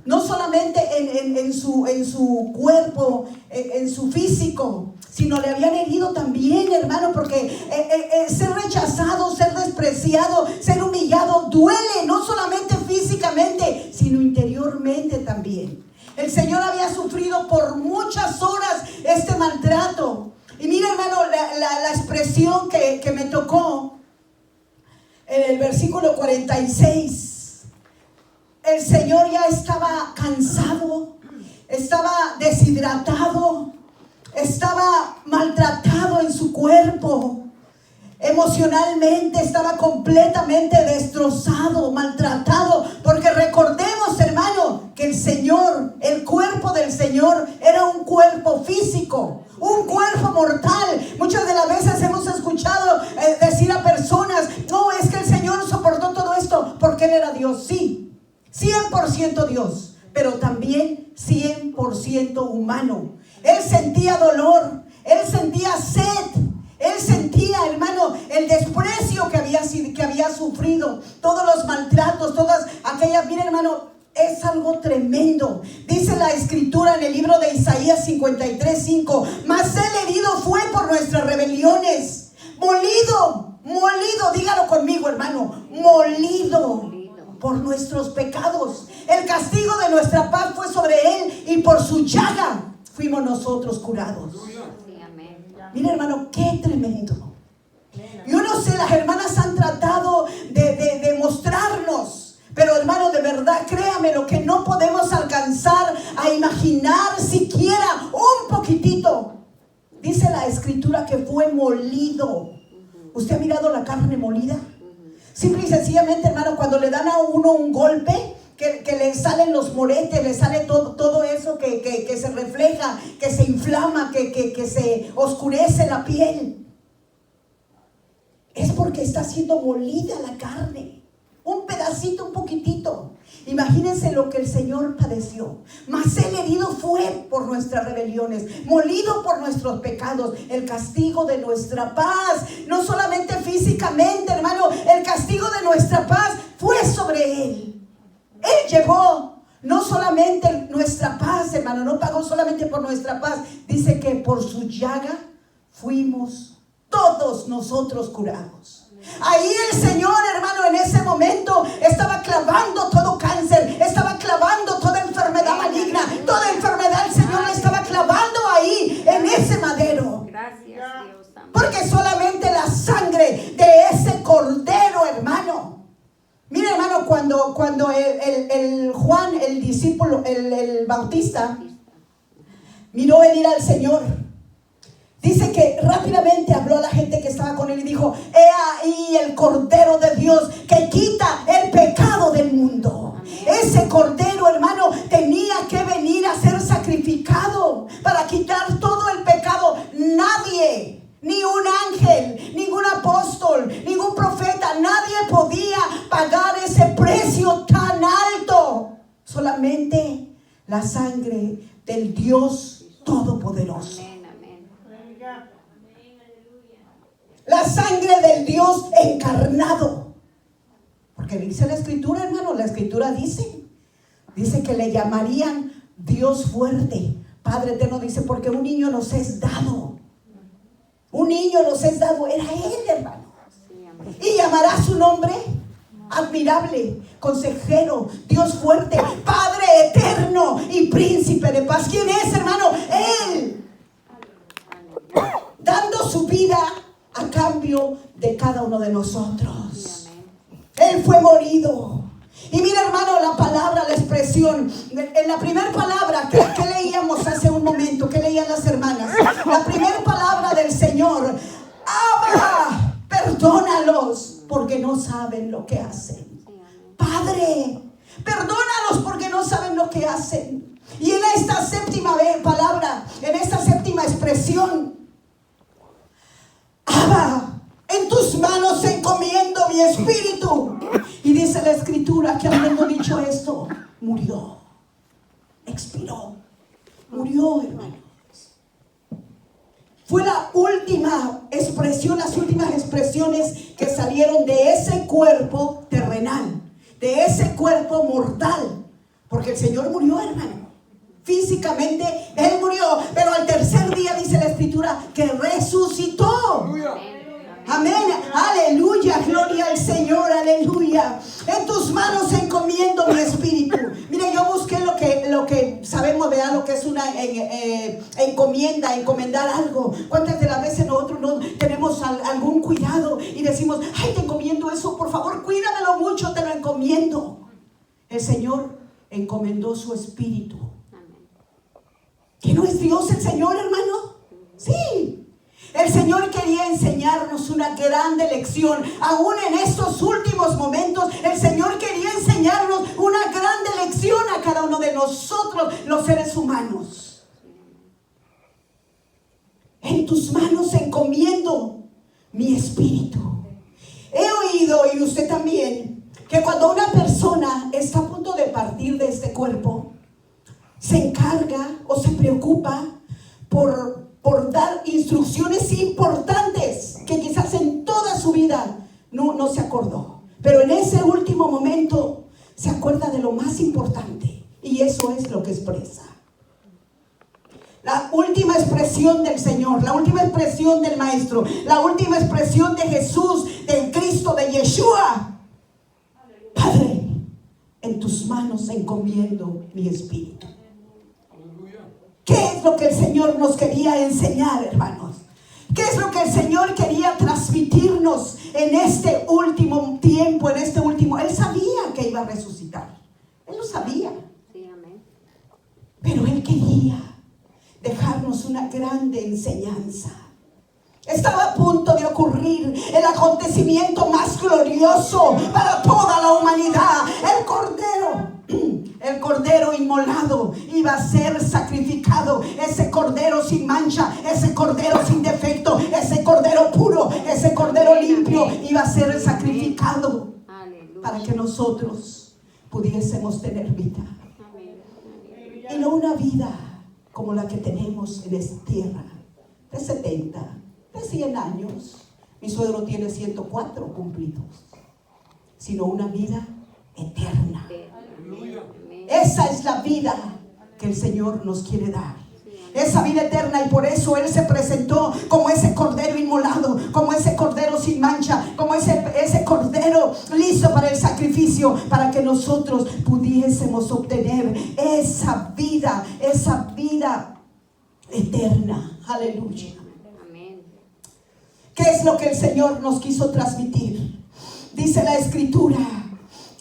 No solamente en su cuerpo, en su físico, sino le habían herido también, hermano, porque ser rechazado, ser despreciado, ser humillado duele, no solamente físicamente, sino interiormente también. El Señor había sufrido por muchas horas este maltrato. Y mira, hermano, la expresión que me tocó en el versículo 46. El Señor ya estaba cansado, estaba deshidratado, estaba maltratado en su cuerpo. Emocionalmente estaba completamente destrozado, maltratado, porque recordemos, hermano, que el Señor, el cuerpo del Señor era un cuerpo físico, un cuerpo mortal. Muchas de las veces hemos escuchado decir a personas: no, es que el Señor soportó todo esto porque Él era Dios. Sí, 100% Dios, pero también 100% humano. Él sentía dolor, Él sentía sed, Él sentía, hermano, el desprecio que había sufrido, todos los maltratos, todas aquellas. Mira, hermano, es algo tremendo. Dice la escritura en el libro de Isaías 53:5: mas Él herido fue por nuestras rebeliones, molido, dígalo conmigo, hermano, molido por nuestros pecados. El castigo de nuestra paz fue sobre Él, y por su llaga fuimos nosotros curados. Mira, hermano, qué tremendo. Yo no sé, las hermanas han tratado de mostrarnos, pero hermano, de verdad, créame, lo que no podemos alcanzar a imaginar siquiera un poquitito. Dice la escritura que fue molido. ¿Usted ha mirado la carne molida? Simple y sencillamente, hermano, cuando le dan a uno un golpe, que le salen los moretes, le sale todo eso que se refleja, que se inflama, que se oscurece la piel. Es porque está siendo molida la carne. Un pedacito, un poquitito. Imagínense lo que el Señor padeció. Mas Él herido fue por nuestras rebeliones, molido por nuestros pecados. El castigo de nuestra paz, no solamente físicamente, hermano, el castigo de nuestra paz fue sobre Él. Él llevó no solamente nuestra paz, hermano, no pagó solamente por nuestra paz. Dice que por su llaga fuimos todos nosotros curados. Ahí el Señor, hermano, en ese momento estaba clavando todo cáncer, estaba clavando toda enfermedad maligna, toda enfermedad el Señor la estaba clavando ahí en ese madero. Gracias, Dios. Porque solamente la sangre de ese cordero, hermano. Mira, hermano, cuando el Juan, el discípulo, el bautista, miró venir al Señor, dice que rápidamente habló a la gente que estaba con él y dijo: he ahí el Cordero de Dios que quita el pecado del mundo. Ese Cordero, hermano, tenía que venir a ser sacrificado para quitar todo el pecado. Nadie, ni un ángel, ningún apóstol, ningún profeta, nadie podía pagar ese precio tan alto. Solamente la sangre del Dios Todopoderoso. La sangre del Dios encarnado. Porque dice la escritura, hermano, la escritura dice: Dice que le llamarían Dios fuerte. Padre eterno, dice, porque un niño nos es dado. Un niño nos es dado. Era Él, hermano. Y llamará su nombre admirable, consejero, Dios fuerte, Padre eterno y príncipe de paz. ¿Quién es, hermano? Él, dando su vida a cambio de cada uno de nosotros. Él fue morido. Y mira, hermano, la palabra, la expresión, en la primera palabra que leíamos hace un momento, que leían las hermanas, la primera palabra del Señor: Abba, perdónalos porque no saben lo que hacen. Padre, perdónalos porque no saben lo que hacen. Y en esta séptima palabra, en esta séptima expresión, Abba, en tus manos encomiendo mi espíritu. Y dice la escritura que habiendo dicho esto, murió, expiró, murió, hermanos. Fue la última expresión, las últimas expresiones que salieron de ese cuerpo terrenal, de ese cuerpo mortal, porque el Señor murió, hermano. Físicamente Él murió, pero al tercer día dice la escritura que resucitó. Amén, aleluya, gloria al Señor, aleluya. En tus manos encomiendo mi espíritu. Mire, yo busqué lo que sabemos, ¿verdad? Lo que es una encomienda, encomendar algo. ¿Cuántas de las veces nosotros no tenemos algún cuidado y decimos, ay, te encomiendo eso, por favor, cuídamelo mucho, te lo encomiendo? El Señor encomendó su espíritu. ¿Que no es Dios el Señor, hermano? Sí. El Señor quería enseñarnos una grande lección. Aún en estos últimos momentos, el Señor quería enseñarnos una grande lección a cada uno de nosotros, los seres humanos. En tus manos encomiendo mi espíritu. He oído, y usted también, que cuando una persona está a punto de partir de este cuerpo, se encarga o se preocupa por dar instrucciones importantes que quizás en toda su vida no se acordó. Pero en ese último momento se acuerda de lo más importante. Y eso es lo que expresa. La última expresión del Señor, la última expresión del Maestro, la última expresión de Jesús, del Cristo, de Yeshua. Padre, en tus manos encomiendo mi espíritu. ¿Qué es lo que el Señor nos quería enseñar, hermanos? ¿Qué es lo que el Señor quería transmitirnos en este último tiempo, en este último? Él sabía que iba a resucitar. Él lo sabía. Sí, amén. Pero Él quería dejarnos una grande enseñanza. Estaba a punto de ocurrir el acontecimiento más glorioso para toda la humanidad. El cordero inmolado iba a ser sacrificado. Ese cordero sin mancha, ese cordero sin defecto, ese cordero puro, ese cordero limpio iba a ser sacrificado para que nosotros pudiésemos tener vida. Y no una vida como la que tenemos en esta tierra, de 70, de 100 años. Mi suegro tiene 104 cumplidos, sino una vida eterna. Esa es la vida que el Señor nos quiere dar. Esa vida eterna, y por eso Él se presentó como ese cordero inmolado, como ese cordero sin mancha, como ese cordero listo para el sacrificio, para que nosotros pudiésemos obtener esa vida eterna. Aleluya. ¿Qué es lo que el Señor nos quiso transmitir? Dice la Escritura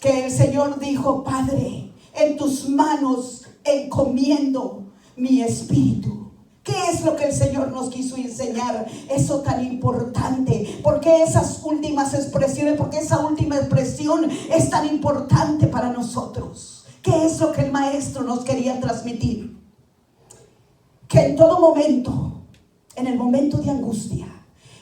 que el Señor dijo: Padre, en tus manos encomiendo mi espíritu. ¿Qué es lo que el Señor nos quiso enseñar? Eso tan importante. ¿Por qué esas últimas expresiones? ¿Por qué esa última expresión es tan importante para nosotros? ¿Qué es lo que el Maestro nos quería transmitir? Que en todo momento, en el momento de angustia,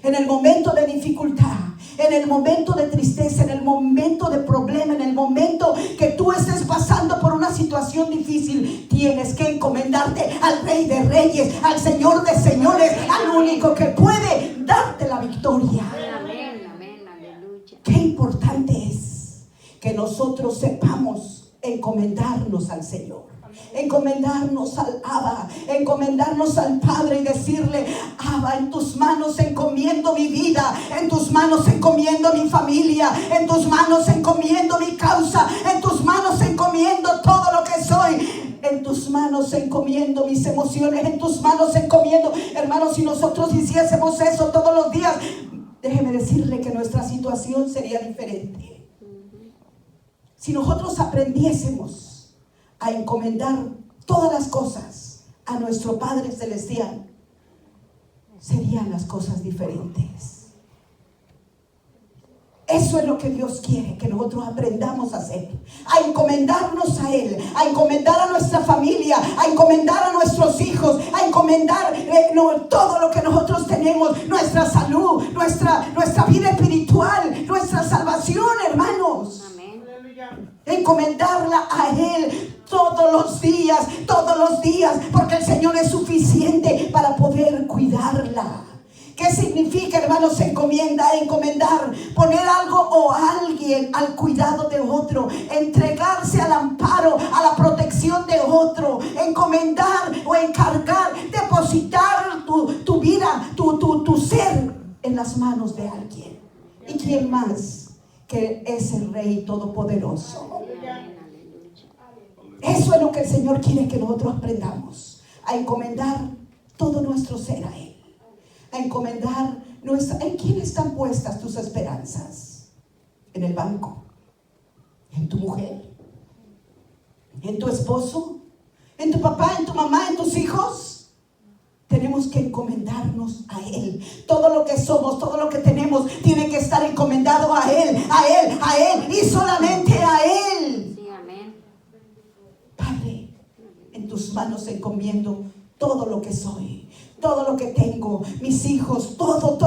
en el momento de dificultad, en el momento de tristeza, en el momento de problema, en el momento que tú estés pasando por una situación difícil, tienes que encomendarte al Rey de Reyes, al Señor de Señores, al único que puede darte la victoria. Amén, amén, aleluya. Qué importante es que nosotros sepamos encomendarnos al Señor, encomendarnos al Abba, encomendarnos al Padre y decirle: Abba, en tus manos encomiendo mi vida, en tus manos encomiendo mi familia, en tus manos encomiendo mi causa, en tus manos encomiendo todo lo que soy, en tus manos encomiendo mis emociones, en tus manos encomiendo. Hermanos, si nosotros hiciésemos eso todos los días, déjeme decirle que nuestra situación sería diferente. Si nosotros aprendiésemos a encomendar todas las cosas a nuestro Padre Celestial, serían las cosas diferentes. Eso es lo que Dios quiere que nosotros aprendamos a hacer, a encomendarnos a Él, a encomendar a nuestra familia, a encomendar a nuestros hijos, a encomendar todo lo que nosotros tenemos, nuestra salud, nuestra vida espiritual, nuestra salvación, hermanos. Encomendarla a Él todos los días, porque el Señor es suficiente para poder cuidarla. ¿Qué significa, hermanos, encomendar? Poner algo o alguien al cuidado de otro, entregarse al amparo, a la protección de otro, encomendar o encargar, depositar tu vida, tu ser en las manos de alguien. ¿Y quién más que es el Rey Todopoderoso? Eso es lo que el Señor quiere que nosotros aprendamos, a encomendar todo nuestro ser a Él, a encomendar ¿en quién están puestas tus esperanzas? ¿En el banco? ¿En tu mujer? ¿En tu esposo? ¿En tu papá? ¿En tu mamá? ¿En tus hijos? Tenemos que encomendarnos a Él. Todo lo que somos, todo lo que tenemos, tiene que estar encomendado a Él, a Él, a Él y solamente a Él. Sí, amén. Padre, en tus manos encomiendo todo lo que soy, todo lo que tengo, mis hijos, todo,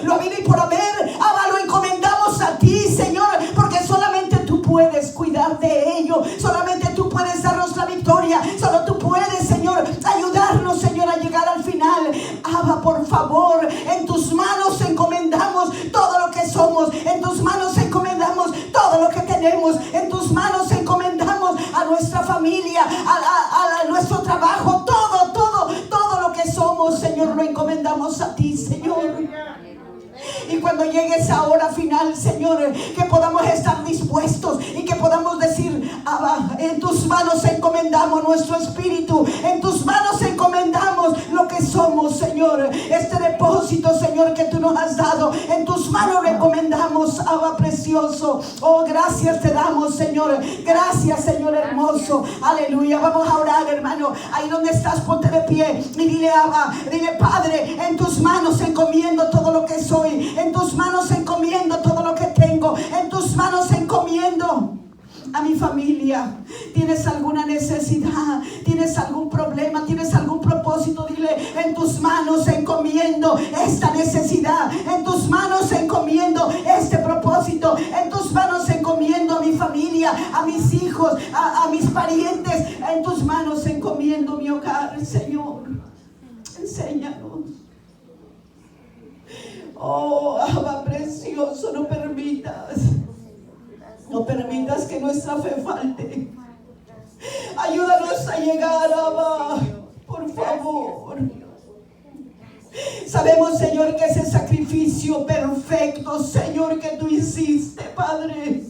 lo habido y por haber. Abba, lo encomendamos a ti, Señor, porque solamente tú puedes cuidar de ello, solamente tú puedes darnos la victoria, solo tú puedes, Señor, ayudarnos, Señor, a llegar al final. Abba, por favor, en tus manos encomendamos todo lo que somos, en tus manos encomendamos todo lo que tenemos, en tus manos encomendamos a nuestra familia, a nuestro trabajo, todo lo que somos, Señor, lo encomendamos a ti, Señor. Y cuando llegue esa hora final, Señor, que podamos estar dispuestos y que podamos decir: Abba, en tus manos encomendamos nuestro espíritu, en tus manos encomendamos lo que somos, Señor. Este depósito, Señor, que tú nos has dado, en tus manos lo encomendamos, Abba precioso. Oh, gracias te damos, Señor. Gracias, Señor hermoso. Aleluya. Vamos a orar, hermano. Ahí donde estás, ponte de pie y dile: Abba, dile: Padre, en tus manos encomiendo todo lo que soy, en tus manos encomiendo todo lo que tengo, en tus manos encomiendo a mi familia. ¿Tienes alguna necesidad? ¿Tienes algún problema? ¿Tienes algún propósito? Dile: en tus manos encomiendo esta necesidad, en tus manos encomiendo este propósito, en tus manos encomiendo a mi familia, a mis hijos, a mis parientes, en tus manos encomiendo mi hogar, Señor. Enséñanos. Oh, Abba precioso, no permitas que nuestra fe falte. Ayúdanos a llegar, Abba, por favor. Sabemos, Señor, que ese sacrificio perfecto, Señor, que tú hiciste, Padre,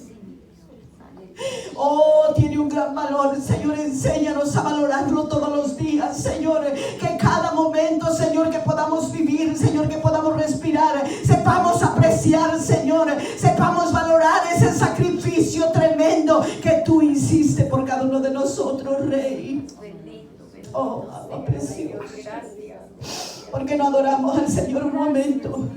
oh, tiene un gran valor. Señor, enséñanos a valorarlo todos los días, Señor. Que cada momento, Señor, que podamos vivir, Señor, que podamos respirar, sepamos apreciar, Señor, sepamos valorar ese sacrificio tremendo que tú hiciste por cada uno de nosotros, Rey. Oh, Abba precioso. ¿Por qué no adoramos al Señor un momento?